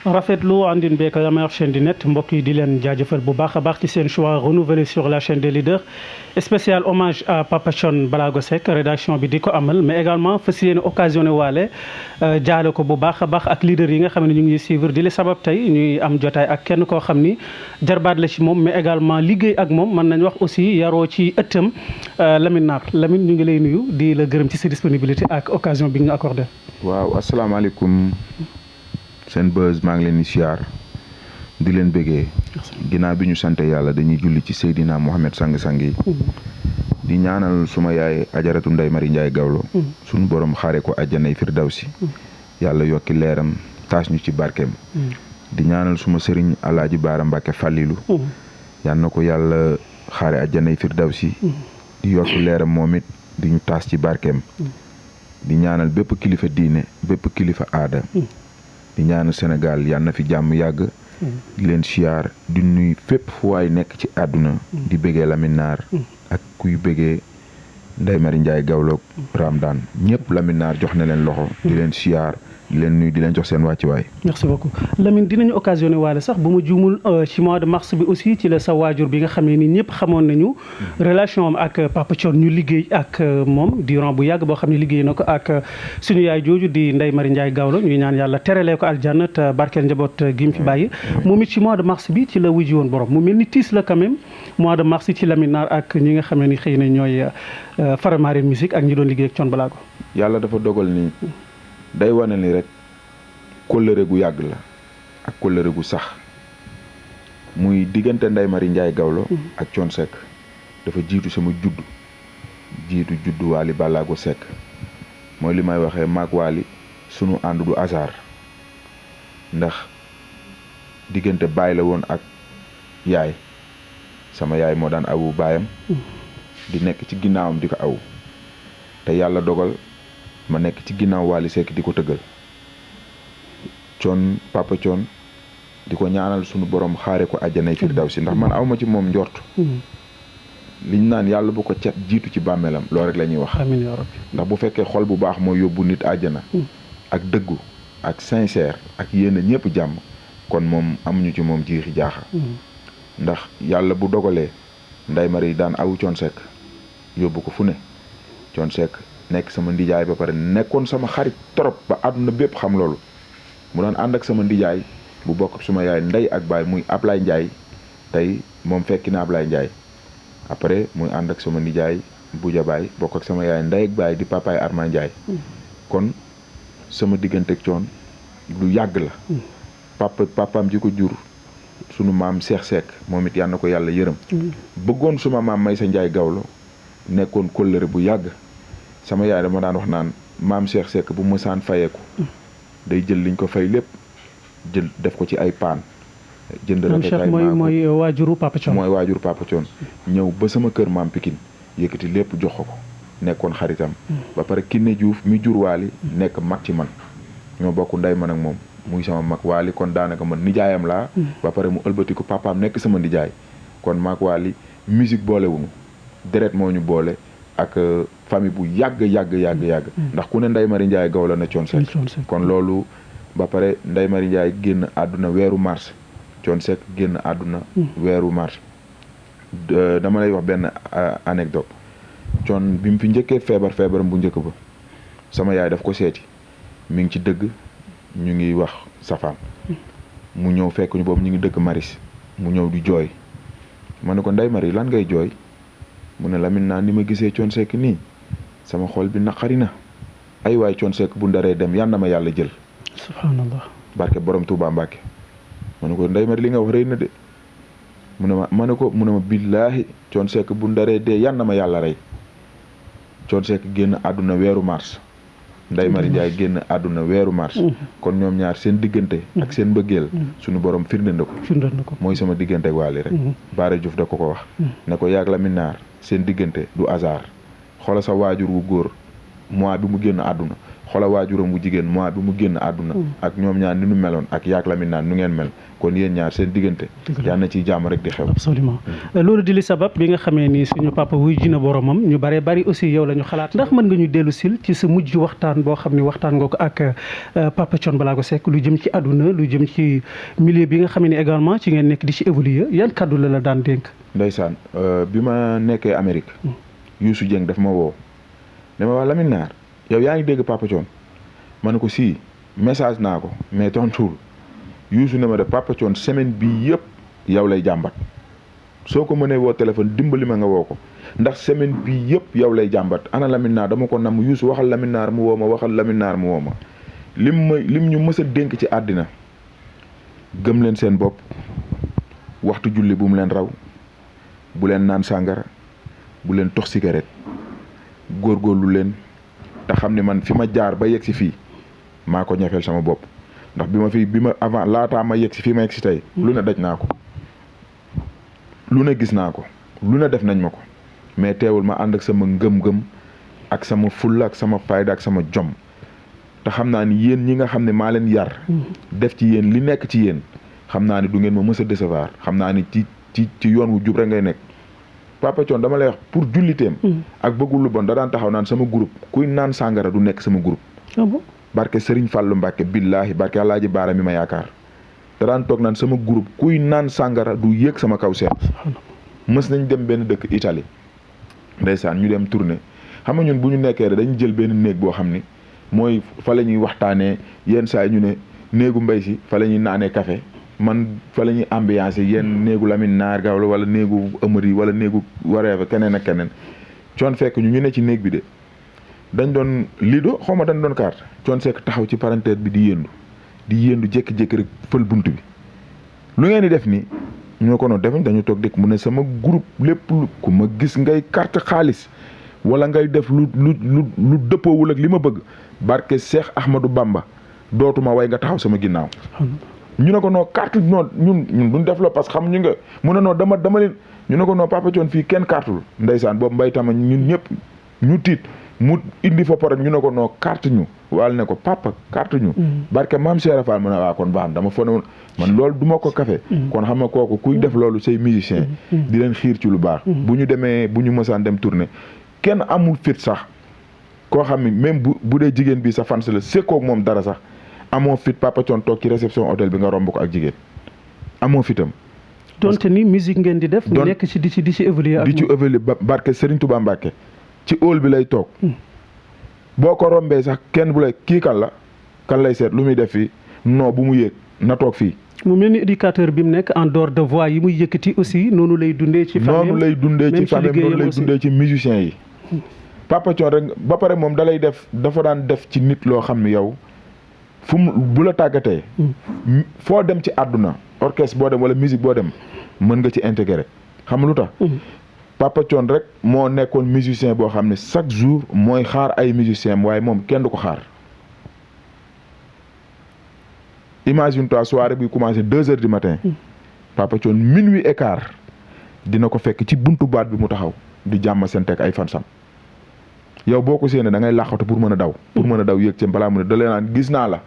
rafetlu àndin beeg la meilleure chaîne du net mbokk yi di leen jaajëfal bu baax a baax ci seen choix renouvelé sur la chaîne des leaders spécial hommage à Papa Thione Ballago Seck rédaction bi di ko amal mais également fas yéene occasionné waale jaale ko bu baax a baax ak leader yi nga xam ne ñu ngi suivre di li sabab tey ñuy am jotaay ak kenn koo xam ni jarbaat la ci moom mais également liggéey ak moom mën nañ wax aussi yaroo ci ëttam Lamine Nar Lamine ñu ngi lay nuyu di la gërëm ci sa disponibilité ak occasion bi nga accordé. waaw asalaamaaleykum. seen buzz maa ngi leen di siyaar di leen bëggee ginnaaw bi ñu sante yàlla dañuy julli ci Seydina Mohamed sang-sang yi di ñaanal suma yaay ajaratu Ndeye Marie Ndiaye Gawlo suñu borom xaare ko àjjanay firdawsi yàlla yokki leeram taas ñu ci barkeem di ñaanal suma sëriñ Alaaji Baara Mbàkke Fàllilu yal na ko yàlla xaare àjjanay firdawsi di yokki leeram moom it di ñu taas ci barkeem di ñaanal bépp kilifa diine bépp kilifa aada di ñaanu Sénégal yal na fi jàmm yàgg di leen siyaar di nuy fépp fu waay nekk ci àdduna di bëggee Lamine Nar ak kuy bëggee Ndeye Marie Ndiaye Gawlo Ramdan ñëpp Lamine Nar jox na leen loxo di leen siyaar di leen nuy di leen jox seen wàccuwaay. merci beaucoup Lamine dinañu occasionné waale sax bu ma juumul ci mois de mars bi aussi ci la sa waajur bi nga xamee ni ñëpp xamoon nañu relation am ak Papa Thione ñu liggéey ak moom durant bu yàgg boo xam ne liggéey na ko ak suñu yaay jooju di Ndeye Marie Ndiaye Gawlo ñuy ñaan yàlla terelee ko aljanna te barkeel njaboot gi mu fi bàyyi moom it ci mois de mars bi ci la wuji woon borom mu mel ni tiis la quand même mois de mars ci Lamine Nar ak ñi nga xamee ni xëy na ñooy Faramaren musique ak ñi doon liggéey ak Thione Ballago. yàlla dafa dogal ni day wane ni rek kóllëre gu yàgg la ak kóllëre gu sax muy diggante Ndeye Marie Ndiaye Gawlo ak Thione Seck dafa jiitu sama juddu Wally Ballago Seck mooy li may waxee maag Wally sunu ànd du hasard ndax diggante baay la woon ak yaay sama yaay moo daan awu baayam di nekk ci ginnaawam di ko aw te yàlla dogal ma nekk ci ginnaaw Wally Seck di ko tëggal Thione Papa Thione di ko ñaanal sunu borom xaare ko àjjanay firdawsi ndax man awma ci moom njort liñ naan yàlla bu ko cat jiitu ci bàmmeelam loolu rek la ñuy wax amiin yaa rabbi ndax bu fekkee xol bu baax mooy yóbbu nit àjjana ak dëggu ak sincère ak yéene ñëpp jàmm kon moom amuñu ci moom jiixi jaaxa ndax yàlla bu dogalee Ndeye Marie daan awu Thione Seck yóbbu ko fu ne Thione Seck nekk sama ndijaay ba pare nekkoon sama xarit trop ba àdduna bépp xam loolu mu doon ànd ak sama ndijaay bu bokk suma yaay ndey ak baay muy Ablaye Ndiaye tey moom fekki na Ablaye Ndiaye après muy ànd ak sama ndijaay Buja Baay bokk ak sama yaay ndey ak baay di papaay Arma Ndiaye kon sama diggante ak Thione lu yàgg la papaam ji ko jur sunu maam Cheikh Seck moom it yal na ko yàlla yërëm bëggoon suma maam Maysa Ndiaye Gawlo nekkoon kóllëre bu yàgg sama yaay dama daan wax naan maam Cheikh Seck bu mësaan fayeeku day jël liñ ko fay lépp jël def ko ci ay paan jënd rafetaay mooy waajuru Papa Thione mooy waajuru Papa Thione ñëw ba sama kër maam Pikine yëkkati lépp jox ko nekkoon xaritam ba pare Kiné Diouf mi jur Wally nekk mag ci man ñoo bokk ndey man ak moom muy sama mag Wally kon daanaka man nijaayam laa ba pare mu ëlbatiku papaam nekk sama nijaay kon maag Wally musique boolewuñu deret moo ñu boole ak famille bu yàgg ndax ku ne Ndeye Marie Ndiaye Gawlo na Thione Seck kon loolu ba pare Ndeye Marie Ndiaye génn àdduna weeru mars Thione Seck génn àdduna weeru mars dama lay wax benn anecdote Thione bi mu fi njëkkee feebaram bu njëkk ba sama yaay daf ko seeti mi ngi ci dëgg ñu ngi wax safaan mu ñëw fekk ñu boobu ñu ngi dëkk Maris mu ñëw di jooy ma ne ko Ndeye Marie lan ngay jooy mu ne Lamine Nar ni ma gisee Thione Seck nii sama xol bi naqari na ay waay Thione Seck bu ndaree dem yal na ma yàlla jël subhanallah barke borom Touba Mbacke ma ne ko Ndeye Marie li nga wax rëy na de mu ne ma billaahi Thione Seck bu ndaree dee yal na ma yàlla rey Thione Seck génn àdduna weeru mars Ndeye Marie Ndiaye génn àdduna weeru mars kon ñoom ñaar seen diggante ak seen mbëggeel suñu borom firnde na ko mooy sama diggante ak Wally rek Baara Diouf da ko wax ne ko yàgg Lamine Nar seen diggante du hasard xoola sa waajur wu góor mois bi mu génn àdduna xoolal waajuram bu jigéen mois bi mu génn àdduna ak ñoom ñaar ni nu meloon ak yaak Lamine Naar nu ngeen mel kon yéen ñaar seen diggante yal na ciy jàmm rek di xew. absolument loolu di li sabab bi nga xamee ni suñu papa wuy ji na boromam ñu bare bari aussi yow la ñu xalaat ndax mën nga ñu dellu sil ci sa mujj waxtaan boo xam ne waxtaan nga ko ak Papa Thione Ballago Seck lu jëm ci àdduna lu jëm ci milieu bi nga xam ne également ci ngeen nekk di ci évoluer yan kàddu la daan dénk. ndeysaan bi ma nekkee Amérique Youssou Dieng daf ma woo ne ma wax Lamine Naar yow yaa ngi dégg Papa Thione ma ne ko si message naa ko mais tontuwul Youssou ne ma de Papa Thione semaine bii yëpp yow lay jàmbat soo ko mënee woo téléphone dimbali ma nga woo ko ndax semaine bii yëpp yow lay jàmbat ana Lamine Naar dama ko nam Youssou waxal Lamine Naar mu woo ma waxal Lamine Naar mu woo ma lim ñu mës a dénk ci àddina gëm leen seen bopp waxtu julli bu mu leen raw bu leen naan sàngara bu leen tox cigarette góorgóorlu leen te xam ne man fi ma jaar ba yegg si fii maa ko ñafeel sama bopp ndax bi ma avant laataa ma yegg si fii ma yegg si tey lu ne daj naa ko lu ne gis naa ko lu ne def nañ ma ko mais teewul ma ànd ak sama ngëm-ngëm ak sama fulla ak sama fayda ak sama jom te xam naa ni yéen ñi nga xam ne maa leen yar def ci yéen li nekk ci yéen xam naa ni du ngeen ma mës a décevoir xam naa ni ci yoon wu jub rek ngay nekk Papa Thione dama lay wax pour julliteem ak bëggul lu bon da daan taxaw naan sama groupe kuy naan sàngara du nekk sama groupe barke Serigne Fallou Mbacke billaahi barke Alaaji Baara mi ma yaakaar da daan toog naan sama groupe kuy naan sàngara du yéeg sama kaw seet mës nañ dem benn dëkk Italie ndeysaan ñu dem tournée xam nga ñun bu ñu nekkee rek dañu jël benn néeg boo xam ni mooy fa la ñuy waxtaanee yenn saa yi ñu ne néegu mbay si fa la ñuy naanee café man fa la ñuy ambiance yenn néegu Lamine Naar Gawlo wala néegu Amari wala néegu wareefa keneen ak keneen Thione fekk ñu ne ci néeg bi de dañ doon lido xaw ma dañ doon carte Thione Seck taxaw ci parenthèse bi di yëndu jékki-jékki rek fël bunt bi lu ngeen di def ni ñoo ko noonu defuñ dañu toog dëkk mu ne sama groupe lépp ku ma gis ngay carte xaalis wala ngay def lu dëppoowul ak li ma bëgg barke Cheikh Ahmadou Bamba dootuma way nga taxaw sama ginnaaw ñu ne ko noo carte noonu ñun duñ def la parce que xam ñu nga mu ne noo dama leen ñu ne ko noo Papa Thione fii kenn cartul ndeysaan boobu mbay tama ñun ñëpp ñu tiit mu indi fa pare ñu ne ko noo carte ñu waal ne ko papa carte ñu barke maam Cheikh Fall mu ne waa kon baax dama fone man loolu du ma ko kafe kon xam nga kooku kuy def loolu say musicien di leen xiir ci lu baax bu ñu demee bu ñu mësaan dem tournée kenn amul fit sax koo xam ne même bu dee jigéen bi sa fans la sekkoog moom dara sax amoo fit Papa Thione toog ci réception hôtel bi nga romb ko ak jigéen amoo fitam donte ni musique ngeen di def ñu nekk ci di ci évoluer ak di ci évoluer barke Serigne Touba Mbacke ci hall bi lay toog boo ko rombee sax kenn bu lay kii kan lay seet lu muy def fii non bu mu yéeg na toog fii mu mel ni éducateur bi mu nekk en dehors de voix yi muy yëkkati aussi noonu lay dundee ci famille noonu lay dundee ci famille noonu lay dundee ci musiciens yi Papa Thione rek ba pare moom dalay def dafa daan def ci nit loo xam ne yow fu mu bu la tàggatee foo dem ci àdduna orchestre boo dem wala musique boo dem mën nga ci intégré xam nga lu tax Papa Thione rek moo nekkoon musicien boo xam ne chaque jour mooy xaar ay musiciens waaye moom kenn du ko xaar imagine toi soirée bi commencé 2h du matin Papa Thione minuit et quart dina ko fekk ci buntu baat bi mu taxaw di jàmm seen teg ay fansam yow boo ko séenee da ngay làqatu pour mën a daw yéeg ci balaa mu ne da leen naan gis naa la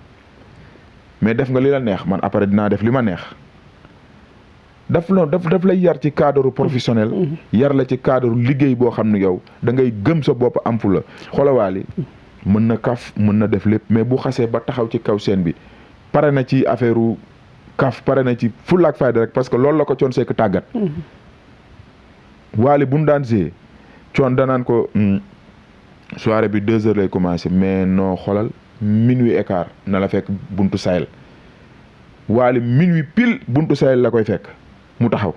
mais def nga li la neex man après dinaa def li ma neex daf lay yar ci cadre professionnel yar la ci cadre liggéey boo xam ne yow da ngay gëm sa bopp am fu la xolawaali mën na kaf mën na def lépp mais bu xasee ba taxaw ci kaw scène bi pare na ci affaire kaf pare na ci fulla ak fayda rek parce que loolu la ko Thione Seck tàggat waali bu mu daan see Thione danaan ko soirée bi 2h lay commencé mais noo xolal minuit et quart na la fekk buntu Sahel waali minuit pile buntu Sahel la koy fekk mu taxaw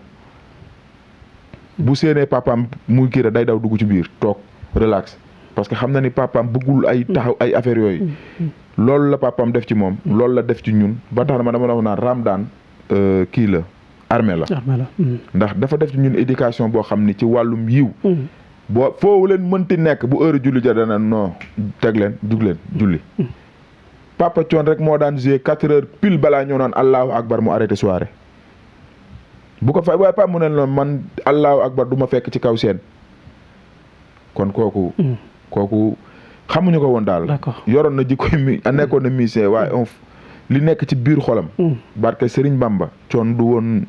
bu séenee papaam muy kii day daw dugg ci biir toog relax parce que xam na ni papaam bëggul ay taxaw ay affaires yooyu loolu la papaam def ci moom loolu la def ci ñun ba tax na ma dama la wax naan Ramadane kii la armée la ndax dafa def ci ñun éducation boo xam ni ci wàllum yiw boo foofu leen mënti nekk bu heure julli ja dana non teg leen jug leen julli Papa Thione rek moo daan jouer 4h pile balaa ñëw naan allahu akbar mu arrêté soirée bu ko fay waaye pa mu ne la man allahu akbar du ma fekk ci kaw seen kon kooku xamuñu ko woon daal. d'accord yoroon na jikkoy nekkoon na musicien waaye li nekk ci biir xolam. barke Serigne Bamba Thione du woon.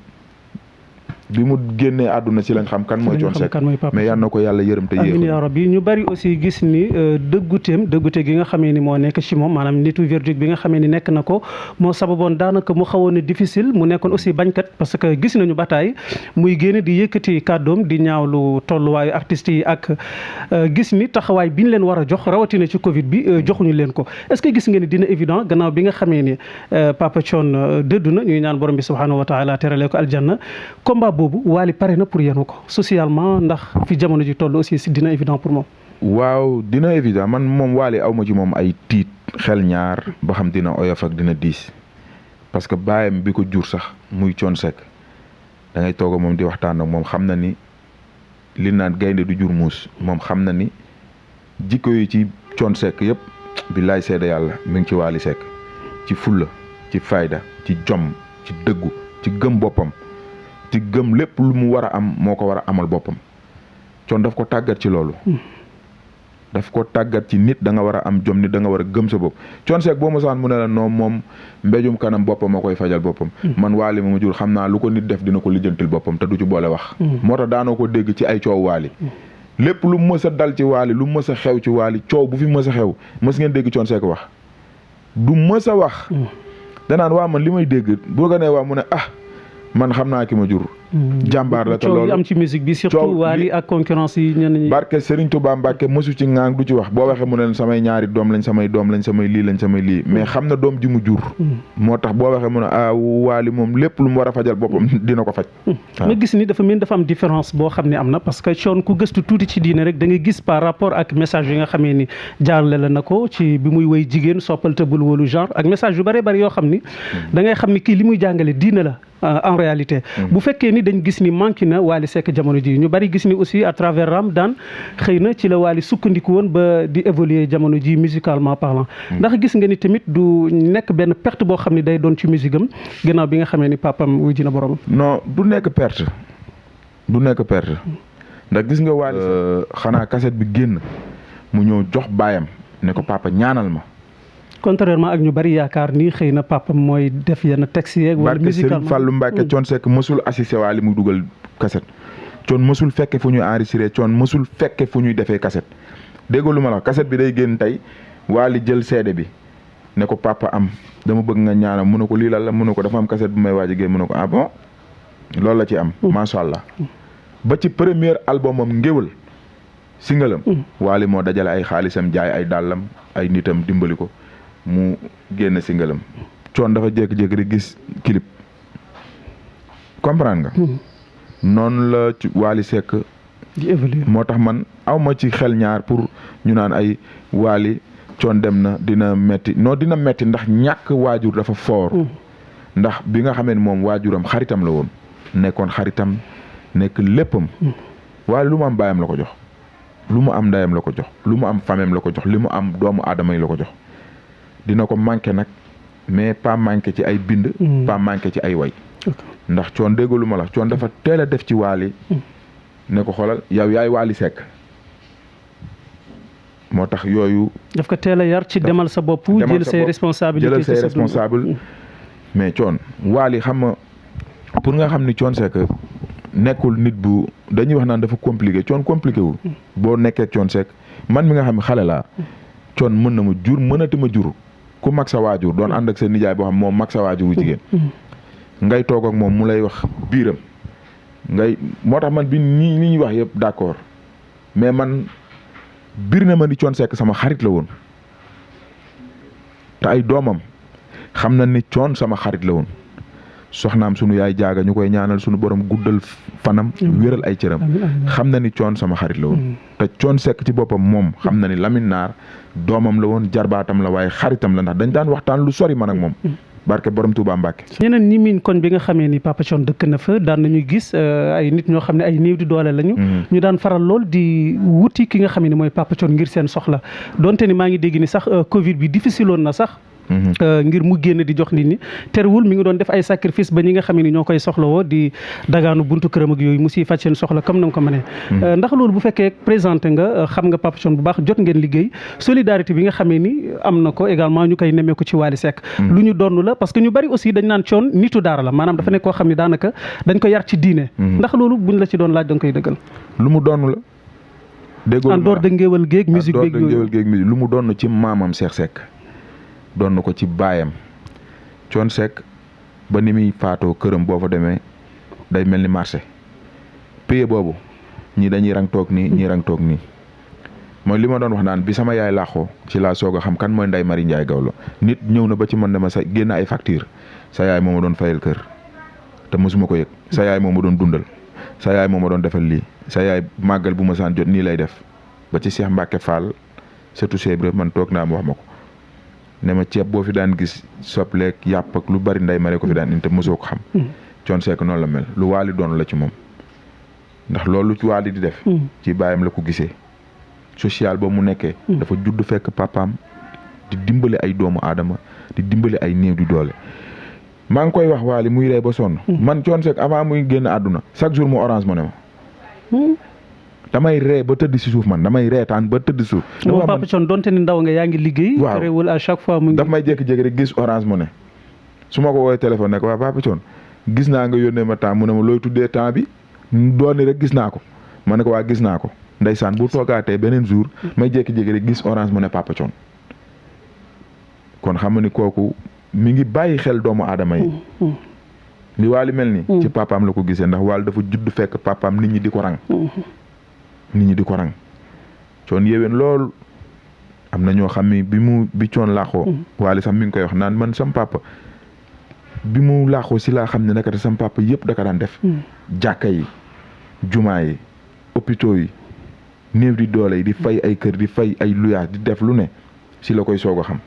bi mu génnee àdduna ci lañ xam kan mooy Thione Seck mais yal na ko yàlla yërëm te yéexul. amiin yaa rabbi ñu bari aussi gis ni dëggute gi nga xamee ni moo nekk ci moom maanaam nitu verdict bi nga xamee ni nekk na ko moo sababoon daanaka mu xawoon a difficile mu nekkoon aussi bañkat parce que gis nañu bataay muy génn di yëkkati kàddoom di ñaawlu tolluwaayu artistes yi ak gis ni taxawaay bi ñu leen war a jox rawatina ci Covid bi joxuñu leen ko est-ce que gis ngeen ni dina évident gannaaw bi nga xamee ni Papa Thione dëddu na ñuy ñaan borom bi subhanahu wa taala terale ko aljanna combat boobu Wally pare na pour yenu ko socialement ndax fi jamono ji toll aussi dina évident pour moom. waaw dina évident man moom Wally aw ma ci moom ay tiit xel ñaar ba xam dina oyof ak dina diis parce que baayam bi ko jur sax muy Thione Seck da ngay toog moom di waxtaan ak moom xam na ni li naan gaynde du jur muus moom xam na ni jikko yi ci Thione Seck yëpp billaay seede yàlla mi ngi ci Wally Seck ci fulla ci fayda ci jom ci dëggu ci gëm boppam. ci gëm lépp lu mu war a am moo ko war a amal boppam Thione daf ko tàggat ci loolu daf ko tàggat ci nit da nga war a am jom nit da nga war a gëm sa bopp Thione Seck boo ma saan mu ne la non moom mbéjum kanam boppam moo koy fajal boppam man Wally ma jur xam naa lu ko nit def dina ko lijjantil boppam te du ci boole wax moo tax daanoo ko dégg ci ay coow Wally lépp lu mës a dal ci Wally lu mës a xew ci Wally coow bu fi mës a xew mës ngeen dégg Thione Seck wax du mës a wax danaan waa man li may dégg boo ko nee waa mu ne man xam naa ki ma jur. jàmbaar la te loolu coow yi am ci musique bi surtout Wally ak concurrence yi ñenn ñi. barke Serigne Touba Mbacke mësu ci ŋaang du ci wax boo waxee mu ne samay ñaari doom lañ samay lii mais xam na doom ji mu jur. moo tax boo waxee mu ne Wally moom lépp lu mu war a fajal boppam dina ko faj. nga gis ni dafa am différence boo xam ne am na parce que Thione ku gëstu tuuti ci diine rek da ngay gis par rapport ak message yi nga xamee ni jaarale la na ko ci bi muy woy jigéen soppal te bul wóolu genre ak message yu bëree bëri yoo xam ni da ngay xam ni kii li muy jàngale diine la. En réalité bu fekkee ni dañ gis ni manqué na Wally Seck jamono ji ñu bari gis ni aussi à travers Ramadan xëy na ci la Wally sukkandiku woon ba di évoluer jamono ji musicalement parlant ndax gis nga ni tamit du nekk benn perte boo xam ne day doon ci musique am gannaaw bi nga xamee ni papam wuy ji na borom. non du nekk perte ndax gis nga Wally xanaa cassette bi génn mu ñëw jox baayam ne ko papa ñaanal ma. contrairement ak ñu bari yaakaar ni xëy na papam mooy def yenn texte yeeg wala musicalement Serigne Fallou Mbacke Thione Seck mësul assisté Wally mu dugal cassette Thione mësul fekke fu ñuy enregistré Thione mësul fekke fu ñuy defee cassette déggoo lu ma la wax cassette bi day génn tey Wally jël CD bi ne ko papa am dama bëgg nga ñaanam mu ne ko lii lan la mu ne ko dafa am cassette bu may waaj a génn mu ne ko ah bon loolu la ci am macha allah ba ci premier album am ngéwël singalam Wally moo dajale ay xaalisam jaay ay dàllam ay nitam dimbali ko mu génn singalam Thione dafa jékki-jékki di gis clip comprendre nga noonu la ci Wally Seck di évoluer moo tax man awma ci xel ñaar pour ñu naan ay Wally Thione dem na dina metti non dina metti ndax ñàkk waajur dafa fort ndax bi nga xamee ne moom waajuram xaritam la woon nekkoon xaritam nekk léppam Wally lu mu am baayam la ko jox lu mu am ndeyam la ko jox lu mu am famem la ko jox li mu am doomu aadama yi la ko jox dina ko manqué nag mais pas manqué ci ay bind pas manqué ci ay way ndax Thione dégg lu ma la Thione dafa teel a def ci Wally ne ko xoolal yow yaay Wally Seck moo tax yooyu daf ko teel a yar ci demal sa bopp jël say responsabilité jëlal say responsable mais Thione Wally xam nga pour nga xam ni Thione Seck nekkul nit bu dañuy wax naan dafa compliqué Thione compliqué wul boo nekkee Thione Seck man mi nga xam ne xale laa Thione mën na ma jur mënati ma jur ku mag sa waajur doon ànd ak sa nijaay boo xam moom mag sa waajur wu jigéen ngay toog ak moom mu lay wax biiram ngay moo tax man bi ñi ñuy wax yëpp d'accord mais man biir na ma ni Thione Seck sama xarit la woon te ay doomam xam na ni Thione sama xarit la woon soxnaam sunu yaay jaaga ñu koy ñaanal sunu borom guddal fanam wéral ay cëram xam na ni Thione sama xarit la woon te Thione Seck ci boppam moom xam na ni Lamine Naar doomam la woon jarbaatam la waaye xaritam la ndax dañ daan waxtaan lu sori man ak moom barke borom Touba Mbacke. ñeneen ñi miin koñ bi nga xamee ni Papa Thione dëkk na fa daan nañu gis ay nit ñoo xam ne ay néew di doole lañu. ñu daan faral lool di wuti ki nga xam ne mooy Papa Thione ngir seen soxla donte ni maa ngi dégg ni sax Covid bi difficile woon na sax ngir mu génn di jox nit ñi terewul mi ngi doon def ay sacrifice ba ñi nga xam ne ñoo koy soxlawoo di dagaanu buntu këram ak yooyu mu siy faj seen soxla comme na nga ko mënee. ndax loolu bu fekkee présenté nga xam nga Papa Thione bu baax jot ngeen liggéey solidarité bi nga xamee ni am na ko également ñu koy nemmeeku ci Wally Seck. lu ñu donn la parce que ñu bari aussi dañ naan Thione nitu daara la maanaam dafa nekk koo xam ne daanaka dañ ko yar ci diine. ndax loolu buñ la ci doon laaj da nga koy dëggal. lu mu donn la. déggoo en dehors de ngéwal géeg musique beeg yooyu lu mu donn ci maamam Cheikh Seck doon na ko ci baayam Thione Seck ba ni muy faatoo këram boo fa demee day mel ni marché paye boobu ñii dañuy rang toog nii ñii rang toog nii mooy li ma doon wax naan bi sama yaay laaxoo ci laa soog a xam kan mooy Ndeye Marie Ndiaye Gawlo nit ñëw na ba ci man dama sa génn ay facture sa yaay moo ma doon fayal kër te mosuma ko yëg sa yaay moo ma doon dundal sa yaay moo ma doon defal lii sa yaay màggal bu ma saan jot nii lay def ba ci Cheikh Mbacke Fall surtout Cheikh Ibrahima man toog naa mu wax ma ko ne ma ceeb boo fi daan gis sopleeg yàpp ak lu bari Ndeye Marie ko fi daan indi te mosoo ko xam. Thione Seck noonu la mel lu Wally doon la ci moom ndax loolu ci Wally di def. ci baayam la ko gisee social ba mu nekkee. dafa judd fekk papaam di dimbali ay doomu aadama di dimbali ay néew di doole. maa ngi koy wax Wally muy rey ba sonn. man Thione Seck avant muy génn àdduna chaque jour mu orange mo ne ma. damay ree ba tëdd si suuf man damay reetaan ba tëdd suuf. moom Papa Thione donte ni ndaw nga yaa ngi liggéey. waaw terewul à chaque fois mu ngi. daf may jékki-jékki rek gis orange mo ne su ma ko woowee téléphone ne ko waa Papa Thione gis naa nga yónnee ma temps mu ne ma looy tuddee temps bi dooni rek gis naa ko ma ne ko waa gis naa ko ndeysaan bu toogaatee beneen jour may jékki-jékki rek gis orange mo ne Papa Thione kon xam nga ni kooku mi ngi bàyyi xel doomu aadama yi. li Wally mel ni ci papaam la ko gisee ndax Wally dafa judd fekk papaam nit ñi di ko rang. nit ñi di ko rang Thione yéwén lool am na ñoo xam ni bi Thione laaxoo Wally sax mi ngi koy wax naan man sam papa bi mu laaxoo si laa xam ne naka te sam papa yëpp daka daan def jàkka yi jumaa yi hôpitaux yi néew di doole yi di fay ay kër di fay ay luyaas di def lu ne si la koy soog a xam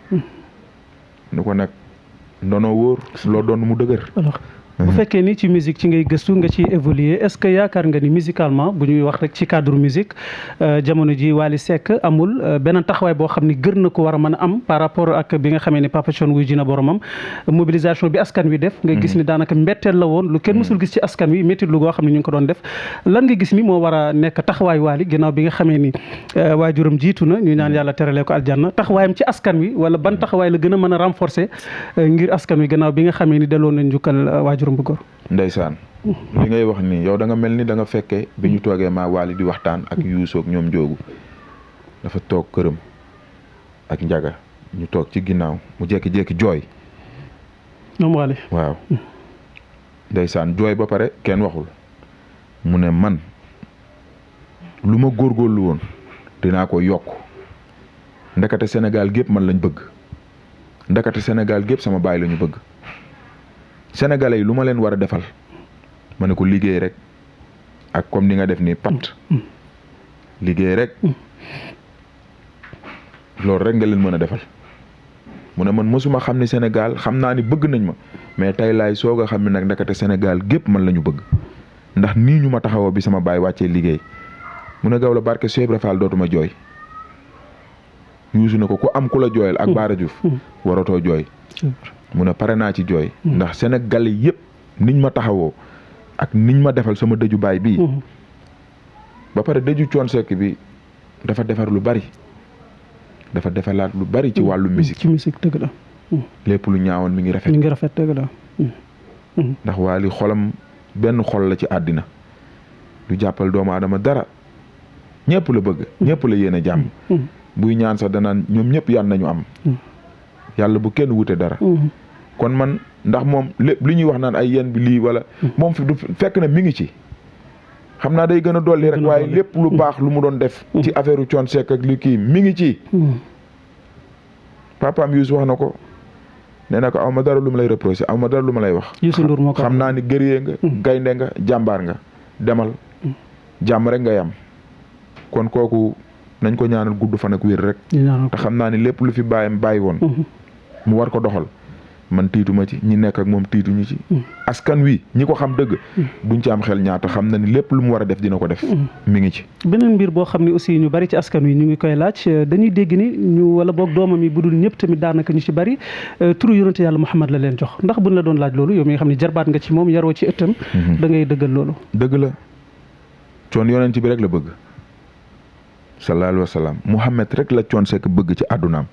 ni ko nag ndono wóor loo doon mu dëgër. bu fekkee ni ci musique ci ngay gëstu nga ci évoluer est-ce que yaakaar nga ni musicalement bu ñuy wax rek ci cadre musique jamono ji Wally Seck amul beneen taxawaay boo xam ni gër na ko war a mën a am par rapport ak bi nga xamee ni Papa Thione wuy ji na boromam mobilisation bi askan wi def nga gis ni daanaka mbetteel la woon lu kenn mësul gis ci askan wi métti lu goo xam ne ñu ngi ko doon def lan nga gis ni moo war a nekk taxawaay Wally ginnaaw bi nga xamee ni waajuram jiitu na ñu ñaan yàlla terale ko aljanna taxawaayam ci askan wi wala ban taxawaay la gën a mën a renforcer ngir askan wi gannaaw bi nga xamee ni delloo nañ njukkal ndeysaan li ngay wax nii yow da nga mel ni da nga fekkee bi ñu toogee maa Wally di waxtaan ak Youssou ak ñoom Njoogu dafa toog këram ak Njaga ñu toog ci ginnaaw mu jékki-jékki jooy ñoom Wally waaw ndeysaan jooy ba pare kenn waxul mu ne man lu ma góorgóorlu woon dinaa ko yokk ndekete Sénégal gépp man lañ bëgg ndekete Sénégal gépp sama baay la ñu bëgg Sénégalais yi lu ma leen war a defal ma ne ko liggéey rek ak comme ni nga def nii pat liggéey rek loolu rek nga leen mën a defal mu ne man mosuma xam ni Sénégal xam naa ni bëgg nañ ma mais tey laay soog a xam ne nag ndekete Sénégal gépp man la ñu bëgg ndax nii ñu ma taxawoo bi sama baay wàccee liggéey mu ne Gawlo barke Cheikh Ibra Fall dootuma jooy Youssou ne ko ku am ku la jooyal ak Bara Diouf waratoo jooy mu ne pare naa ci jooy ndax Sénégal yëpp niñ ma taxawoo ak niñ ma defal sama dëju baay bii ba pare dëju Thione Seck bi dafa defar lu bari dafa defalaat lu bari ci wàllu musique ci musique dëgg la lépp lu ñaawoon mi ngi rafet dëgg la ndax Wally xolam benn xol la ci àddina du jàppal doomu aadama dara ñëpp la bëgg ñëpp la yéene jàmm buy ñaan sax danaan ñoom ñëpp yàlla nañu am yàlla bu kenn wute dara kon man ndax moom lépp li ñuy wax naan ay yéen bi lii wala moom fi du fekk na mi ngi ci xam naa day gën a dolli rek waaye lépp lu baax lu mu doon def ci affaire u Thione Seck ak li kii mi ngi ci papaam Youssou wax na ko nee na ko aw ma dara lu ma lay reproché aw ma dara lu ma lay wax Youssou Ndour moo ko xam naa ni guerrier nga gaynde nga jàmbaar nga demal jàmm rek ngay am kon kooku nañ ko ñaanal gudd fan ak wér rek te xam naa ni lépp lu fi bàyyam bàyyi woon mu war ko doxal man tiituma ci ñi nekk ak moom tiituñu ci. askan wi ñi ko xam dëgg. duñ ci am xel ñaata xam na ni lépp lu mu war a def dina ko def. mi ngi ci. beneen mbir boo xam ne aussi ñu bari ci askan wi ñu ngi koy laaj dañuy dégg ni ñu wala boog doomam yi budul ñëpp tamit daanaka ñu ci bari turu yonente yàlla Muhammad la leen jox ndax buñ la doon laaj loolu yow mi nga xam ne jarbaat nga ci moom yaroo ci ëttam. da ngay dëggal loolu. dëgg la Thione yonent bi rek la bëgg. sallallahu alayhi wa sallam Muhammad rek la Thione Seck bëgg ci àddunaam.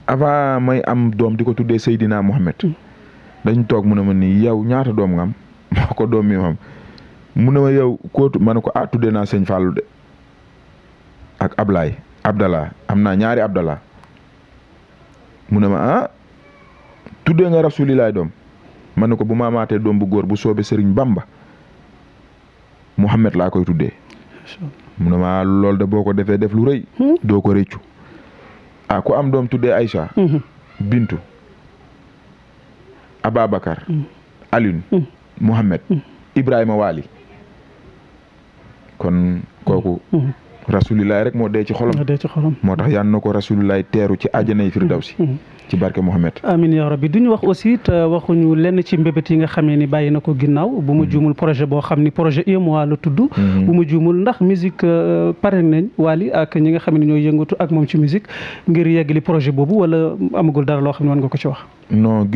avant may am doom di ko tuddee Seydina Muhammad dañ toog mu ne ma nii yow ñaata doom nga am moo ko doom mi ma am mu ne ma yow kootu ma ne ko tuddee naa sëñ Fallou de ak Abdallah am naa ñaari Abdallah mu ne ma tuddee nga rasulilaay doom ma ne ko bu ma amaatee doom bu góor bu soobee Serigne Bamba Muhammad laa koy tuddee mu ne ma loolu de boo ko defee def lu rëy doo ko réccu ku am doom tuddee Aïcha Bintu Ababacar Alioune Mohamed Ibrahima Wali kon kooku rasulilaay rek moo dee ci xolam moo tax yal na ko rasulilaay teeru ci àjjana yi firdawsi ci barke Mohamed. amiin yaa rabbi duñu wax aussi te waxuñu lenn ci mbébét yi nga xamee ni bàyyi na ko ginnaaw bu ma juumul projet boo xam ni projet UEMOA la tudd. bu ma juumul ndax musique pare nañ Wally ak ñi nga xam ne ñooy yëngatu ak moom ci musique ngir yeggali projet boobu wala amagul dara loo xam ne mën nga ko ci wax. non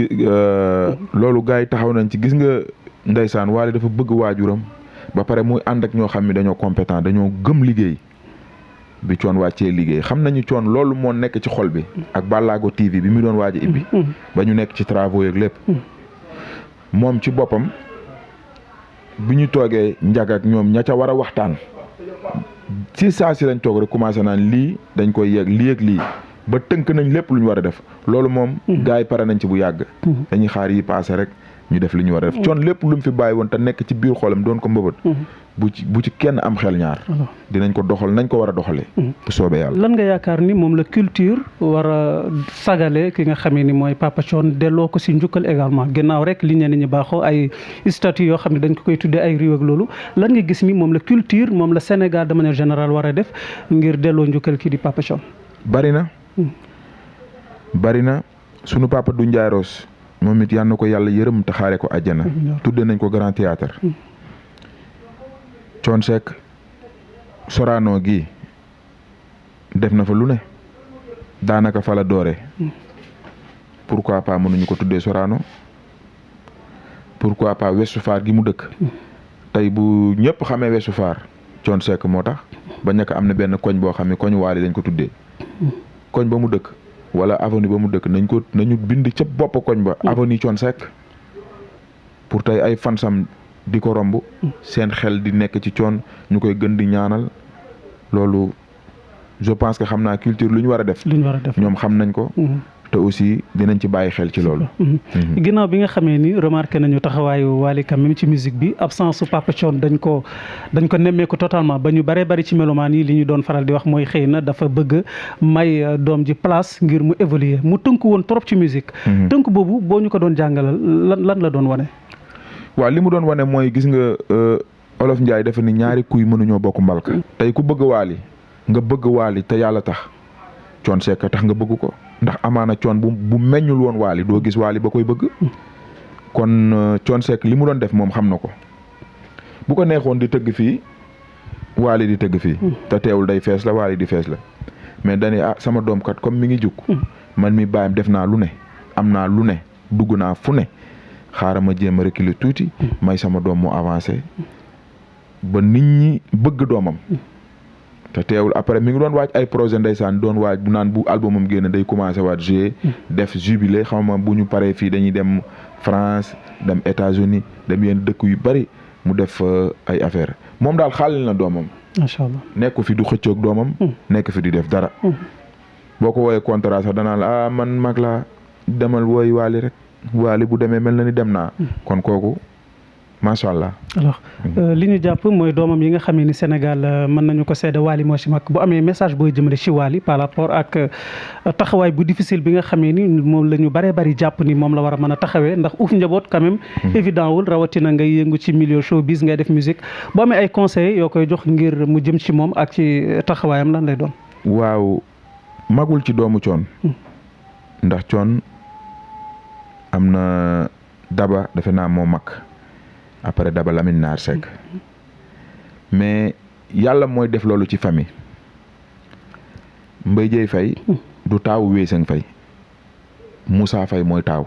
loolu gars yi taxaw nañ ci gis nga ndeysaan Wally dafa bëgg waajuram ba pare muy ànd ak ñoo xam ne dañoo compétent dañoo gëm liggéey. bi Thione wàccee liggéey xam nañu Thione loolu moo nekk ci xol bi ak Ballago TV bi mu doon waaj a ibbi ba ñu nekk ci travaux yeeg lépp moom ci boppam bi ñu toogee njag ak ñoom ña ca war a waxtaan ci saa si lañ toog rek commencé naan lii dañ koy yegg lii ak lii ba tënk nañ lépp lu ñu war a def loolu moom gars yi pare nañ ci bu yàgg dañuy xaar yi passé rek ñu def li ñu war a def Thione lépp lu mu fi bàyyi woon te nekk ci biir xolam doon ko mbëbët bu ci kenn am xel ñaar dinañ ko doxal nañ ko war a doxalee bu soobee yàlla lan nga yaakaar ni moom la culture war a sagale ki nga xamee ni mooy Papa Thione delloo ko si njukkal également ginnaaw rek li ñenn ñi baaxoo ay statut yoo xam ne dañ ko koy tuddee ay réew ak loolu lan nga gis ni moom la culture moom la Sénégal de manière générale war a def ngir delloo njukkal kii di Papa Thione bari na sunu papa du Ndiaye Rose moom it yal na ko yàlla yërëm te xaare ko àjjana tudde nañ ko Grand Théâtre Thione Seck Sorano gi def na fa lu ne daanaka fa la doore pourquoi pas mënuñu ko tuddee Sorano pourquoi pas Ouest Foire gi mu dëkk tey bu ñëpp xamee Ouest Foire Thione Seck moo tax ba ñàkk am na benn koñ boo xam ne koñ Wally lañ ko tuddee koñ ba mu dëkk wala avenue ba mu dëkk nañu bind ca bopp koñ ba avenue Thione Seck pour tey ay fansam di ko romb seen xel di nekk ci Thione ñu koy gën di ñaanal loolu je pense que xam naa culture lu ñu war a def ñoom xam nañ ko te aussi dinañ ci bàyyi xel ci loolu ginnaaw bi nga xamee ni remarqué nañu taxawaayu Wally quand même ci musique bi absence su Papa Thione dañ ko nemmeeku totalement ba ñu bari ci melomaan yi li ñu doon faral di wax mooy xëy na dafa bëgg may doom ji place ngir mu évoluer mu tënk woon trop ci musique tënk boobu boo ñu ko doon jàngalal lan la doon wane waaw li mu doon wane mooy gis nga Olof Njaay dafa ni ñaari kuy mënuñoo bokk mbalka tey ku bëgg Wally nga bëgg Wally te yàlla tax Thione Seck tax nga bëgg ko ndax amaana Thione bu meññul woon Wally doo gis Wally ba koy bëgg kon Thione Seck li mu doon def moom xam na ko bu ko neexoon di tëgg fii Wally di tëgg fii te teewul day fees la Wally di fees la mais dañuy sama doom kat comme mi ngi jug man mi bàyyam def naa lu ne am naa lu ne dugg naa fu ne xaaral ma jéem a reculer tuuti may sama doom mu avancé ba nit ñi bëgg doomam te teewul après mi ngi doon waaj ay projet ndeysaan doon waaj bu naan bu albumam génn day commencé waat jouer def jubilé xam ma bu ñu paree fii dañuy dem France dem États-Unis dem yenn dëkk yu bari mu def ay affaire moom daal xaalil na doomam macha allah nekk fi du xëccoog doomam nekk fi di def dara boo ko wooyee contrat sax danaa la man mag laa demal wooy Wally rek Wally bu demee mel na ni dem naa kon kooku macha allah. alors li ñu jàpp mooy doomam yi nga xam ni Sénégal mën nañu ko seede Wally moo ci mag bu amee message booy jëmale ci Wally par rapport ak taxawaay bu difficile bi nga xamee ni moom la ñu bari jàpp ni moom la war a mën a taxawee ndax uuf njaboot quand même évident wul rawatina ngay yëngu ci milieu showbiz ngay def musique boo amee ay conseils yoo koy jox ngir mu jëm ci moom ak ci taxawaayam lan lay doon. waaw magul ci doomu Thione ndax Thione am na Daba defe naa moo mag après Daba Lamine Naar Seck mais yàlla mooy def loolu ci famille Mbaye Dieye Faye du taawu Weeseng Faye Moussa Faye mooy taaw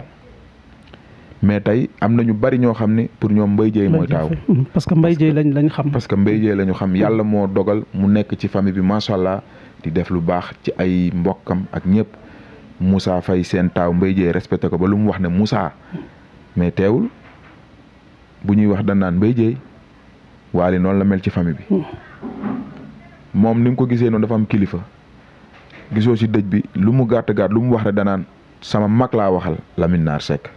mais tey am na ñu bari ñoo xam ne pour ñoom Mbaye Dieye mooy taaw parce que Mbaye Dieye lañ xam. parce que Mbaye Dieye la ñu xam yàlla moo dogal mu nekk ci famille bi macha allah di def lu baax ci ay mbokkam ak ñëpp Moussa Faye seen taaw Mbaye Dieye respecté ko ba lu mu wax ne Moussa mais teewul bu ñuy wax dañ naan Mbaye Dieye Wally noonu la mel ci famille bi moom ni mu ko gisee noonu dafa am kilifa gisoo ci dëj bi lu mu gàtt gàtt lu mu wax rek danaan sama mag laa waxal Lamine Naar Seck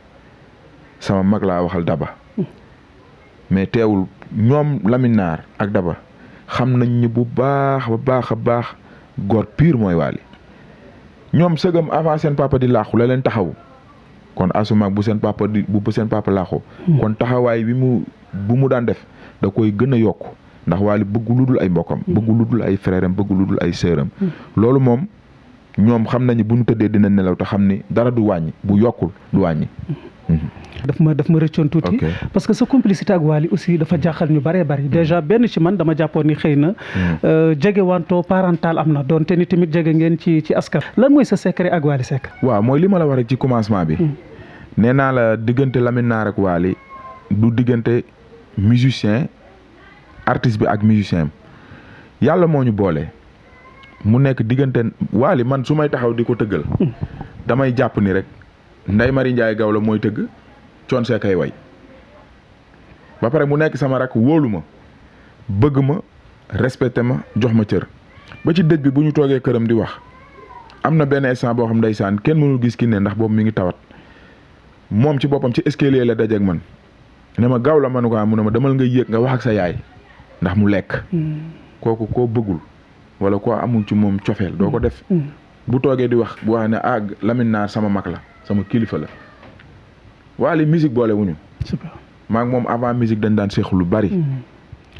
sama mag laa waxal Daba mais teewul ñoom Lamine Naar ak Daba xam nañ ni bu baax a baax góor pur mooy Wally ñoom sëgam avant seen papa di laaxu la leen taxaw kon asumaak bu seen papa laaxu kon taxawaay bu mu daan def da koy gën a yokk ndax Wally bëggu lu dul ay mbokkam bëggu lu dul ay frère am bëggu lu dul ay sœuram loolu moom ñoom xam nañu bu ñu tëddee dina nelaw te xam ni dara du wàññi bu yokkul du wàññi. daf ma rëccoon tuuti. parce que sa complicité ak Wally aussi dafa jaaxal ñu bëree bëri déjà benn ci man dama jàppoon ni xëy na jege wanto parental am na doonte ni tamit jege ngeen ci askan. lan mooy sa secret ak Wally Seck. waaw mooy li ma la wax rek ci commencement bi. nee naa la diggante Lamine Naar ak Wally du diggante musicien artiste bi ak musicien yàlla moo ñu boole. mu nekk diggante Wally man su may taxaw di ko tëggal damay jàpp ni rek Ndeye Marie Ndiaye Gawlo mooy tëgg Thione Seck ay way ba pare mu nekk sama rak wóolu ma bëgg ma respecté ma jox ma cër ba ci dëj bi bu ñu toogee këram di wax am na benn instant boo xam ndeysaan kenn mënul gis ki ne ndax boobu mi ngi tawat moom ci boppam ci escalier la dajeeg man ne ma Gawlo ma ne ko mu ne ma demal nga yéeg nga wax ak sa yaay ndax mu lekk kooku koo bëggul wala ko amul ci moom cofeel doo ko def bu toogee di wax bu wax ne Lamine Naar sama mag la sama kilifa la Wally musique boole wuñu maa ngi moom avant musique dañ daan seexu lu bari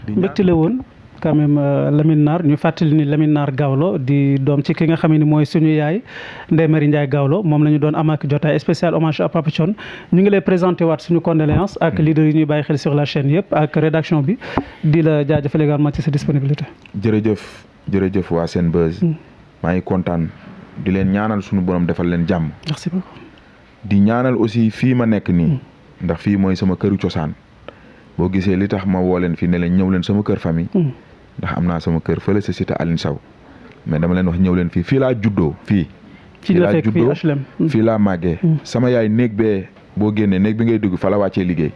mbégte la woon quand même Lamine Naar ñu fàttali ni Lamine Naar Gawlo di doom ci ki nga xam ne mooy suñu yaay Ndeye Marie Ndiaye Gawlo moom la ñu doon am ak jotaay spécial hommage à Papa Thione ñu ngi lay présenté waat suñu condoléance ak leader yi ñuy bàyyi xel sur la chaîne yëpp ak rédaction bi di la jaajëfal également ci sa disponibilité. jërëjëf waa Senbuzz maa ngi kontaan di leen ñaanal suñu borom defal leen jàmm. merci beaucoup. di ñaanal aussi fii ma nekk nii ndax fii mooy sama këru cosaan boo gisee li tax ma woo leen fii ne leen ñëw leen sama kër famille ndax am naa sama kër fële sa cité Aline Sow mais dama leen wax ñëw leen fii laa juddoo fii laa juddoo fii laa màggee sama yaay néeg bee boo génnee néeg bi ngay dugg fa la wàccee liggéey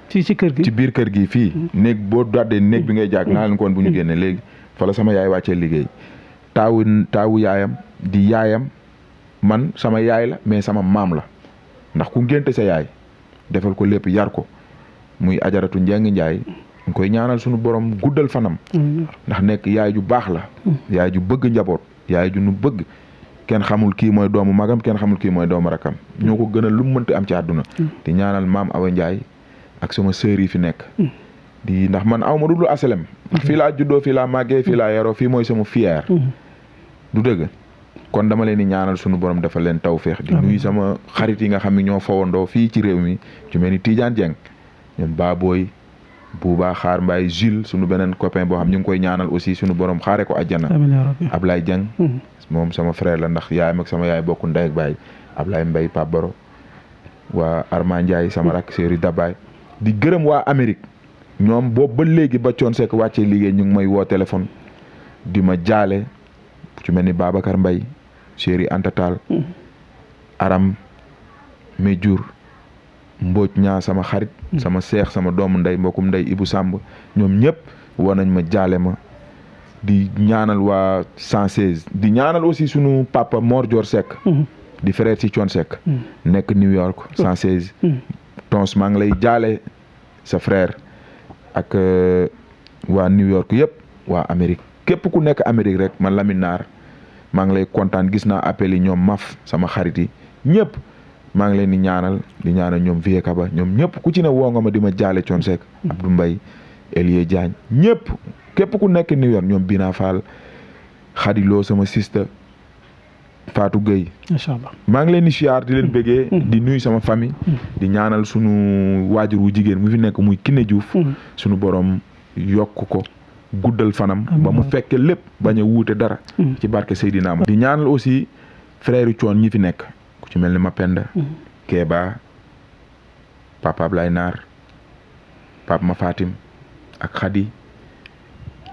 ci kër gi ci biir kër gi fii néeg boo daddee néeg bi ngay jàgg naa leen ko woon bu ñu génnee léegi fa la sama yaay wàccee liggéey taawu yaayam di yaayam man sama yaay la mais sama maam la ndax ku ngénte sa yaay defal ko lépp yar ko muy ajaratu Njeng Njaay ñu koy ñaanal suñu borom guddal fanam ndax nekk yaay ju baax la yaay ju bëgg njaboot yaay ju nu bëgg kenn xamul kii mooy doomu magam kenn xamul kii mooy doomu rakam ñoo ko gënal lu mu mënti am ci àdduna di ñaanal maam Awa Njaay ak sama sœur yi fi nekk di ndax man aw ma dudul aselem ndax fii laa juddoo fii laa màggee fii laa yaroo fii mooy sama fier du dëgg kon dama leen di ñaanal sunu borom dafa leen tawféex di nuyu sama xarit yi nga xam ne ñoo fawandoo fii ci réew mi ci mel ni Tidiane Dieng ñoom Baboy Bouba Xaar Mbaye Jules sunu beneen copain boo xam ñu ngi koy ñaanal aussi sunu borom xaare ko àjjana Ablaye Dieng moom sama frère la ndax yaayam ak sama yaay bokku ndey ak baay Ablaye Mbaye Pape Baro waa Arma Ndiaye sama rak Séri Dabaay di gërëm waa Amérique ñoom boobu ba léegi ba Thione Seck wàccee liggéey ñu ngi may woo téléphone di ma jaale ci mel ni Babacar Mbaye Chéri Anta Tall Aram Méjour Mbóoj ñaa sama xarit sama seex sama doomu ndey mbokkum ndey Ibou Samb ñoom ñëpp woo nañ ma jaale ma di ñaanal waa 116 di ñaanal aussi sunu papa Mor Dior Seck di frère ci Thione Seck nekk New York 116 tons maa ngi lay jaale sa frère ak waa New York yëpp waa Amérique képp ku nekk Amérique rek man Lamine Naar maa ngi lay kontaan gis naa appel yi ñoom maf sama xarit yi ñëpp maa ngi leen di ñaanal ñoom Vieux Kaba ñoom ñëpp ku ci ne woo nga ma di ma jaale Thione Seck Abdou Mbaye Elie Diagne ñëpp képp ku nekk New York ñoom Bina Fall Khadilo sama sister Fatou Gueye. macha allah maa ngi leen di siyaar di leen bëggee. di nuyu sama famille. di ñaanal sunu waajur wu jigéen mu fi nekk muy Kiné Diouf. sunu borom yokk ko guddal fanam. ba mu fekke lépp bañ a wuute dara. ci barke Seydina ma di ñaanal aussi frère Thione ñi fi nekk ku ci mel ni Mapenda. Kéba Papa Ablaye Naar Papa Ma Fatim ak Khady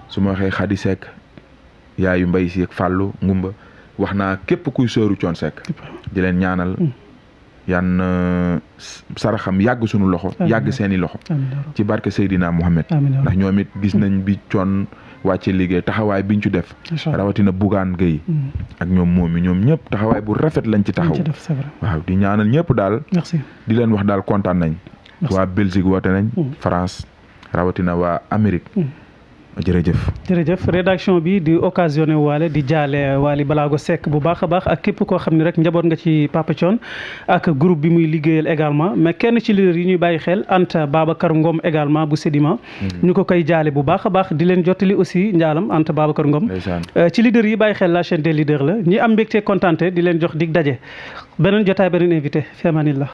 su ma waxee Khady Seck yaayu Mbaye si ak Fallou Ngumba wax naa képp kuy sóoru Thione Seck di leen ñaanal yan saraxam yàgg sunu loxo yàgg seeni loxo ci barke Seydina Mohamed ndax ñoom it gis nañ bi Thione wàcce liggéey taxawaay biñ ci def rawatina Bougane Gueye ak ñoom moom ñoom ñëpp taxawaay bu rafet lañ ci taxaw waaw di ñaanal ñëpp daal di leen wax daal kontaan nañ waa Belgique woote nañ France rawatina waa Amérique jërëjëf rédaction bi di occasionné waale di jaale Wally Ballago Seck bu baax a baax ak képp koo xam ne rek njaboot nga ci Papa Thione ak groupe bi muy liggéeyal également mais kenn ci leader yi ñuy bàyyi xel Anta Babacar Ngom également bu Sedima ñu ko koy jaale bu baax a baax di leen jottali aussi njaalam Anta Babacar Ngom ci leader yi bàyyi xel la chaîne des leaders la ñi am mbégte kontaante di leen jox dig daje beneen jotaay beneen invité fi amaanillah